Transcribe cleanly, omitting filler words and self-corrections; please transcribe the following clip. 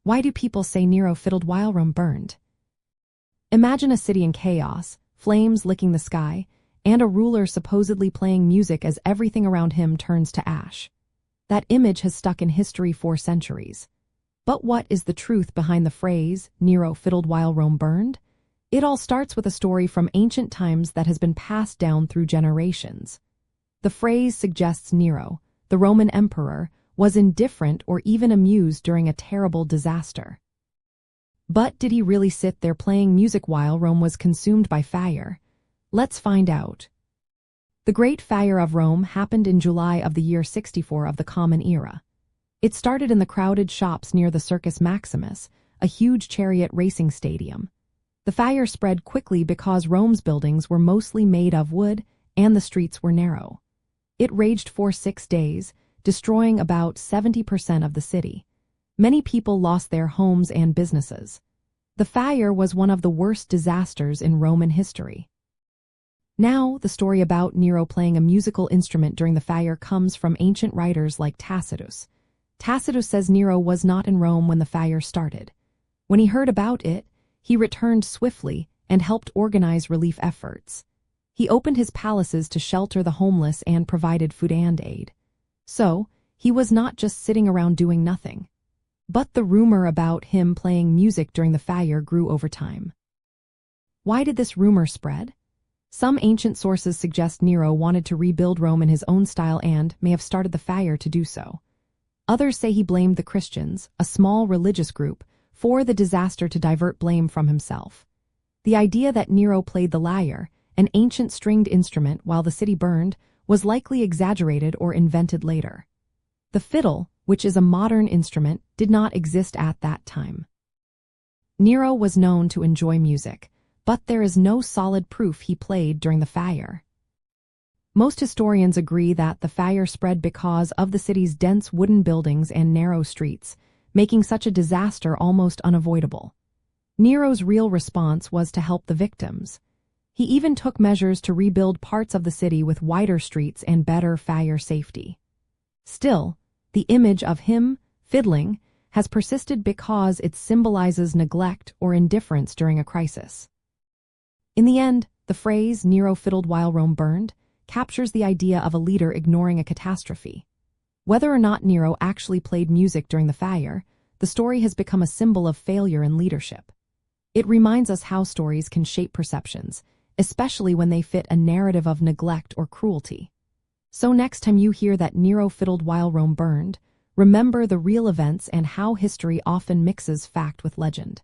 Why do people say Nero fiddled while Rome burned? Imagine a city in chaos, flames licking the sky, and a ruler supposedly playing music as everything around him turns to ash. That image has stuck in history for centuries. But what is the truth behind the phrase, Nero fiddled while Rome burned? It all starts with a story from ancient times that has been passed down through generations. The phrase suggests Nero, the Roman emperor, was indifferent or even amused during a terrible disaster. But did he really sit there playing music while Rome was consumed by fire? Let's find out. The Great Fire of Rome happened in July of the year 64 of the Common Era. It started in the crowded shops near the Circus Maximus, a huge chariot racing stadium. The fire spread quickly because Rome's buildings were mostly made of wood and the streets were narrow. It raged for 6 days, destroying about 70% of the city. Many people lost their homes and businesses. The fire was one of the worst disasters in Roman history. Now, the story about Nero playing a musical instrument during the fire comes from ancient writers like Tacitus. Tacitus says Nero was not in Rome when the fire started. When he heard about it, he returned swiftly and helped organize relief efforts. He opened his palaces to shelter the homeless and provided food and aid. So, he was not just sitting around doing nothing. But the rumor about him playing music during the fire grew over time. Why did this rumor spread? Some ancient sources suggest Nero wanted to rebuild Rome in his own style and may have started the fire to do so. Others say he blamed the Christians, a small religious group, for the disaster to divert blame from himself. The idea that Nero played the lyre, an ancient stringed instrument while the city burned, was likely exaggerated or invented later. The fiddle, which is a modern instrument, did not exist at that time. Nero was known to enjoy music, but there is no solid proof he played during the fire. Most historians agree that the fire spread because of the city's dense wooden buildings and narrow streets, making such a disaster almost unavoidable. Nero's real response was to help the victims. He even took measures to rebuild parts of the city with wider streets and better fire safety. Still, the image of him, fiddling, has persisted because it symbolizes neglect or indifference during a crisis. In the end, the phrase, Nero fiddled while Rome burned, captures the idea of a leader ignoring a catastrophe. Whether or not Nero actually played music during the fire, the story has become a symbol of failure in leadership. It reminds us how stories can shape perceptions, especially when they fit a narrative of neglect or cruelty. So next time you hear that Nero fiddled while Rome burned, remember the real events and how history often mixes fact with legend.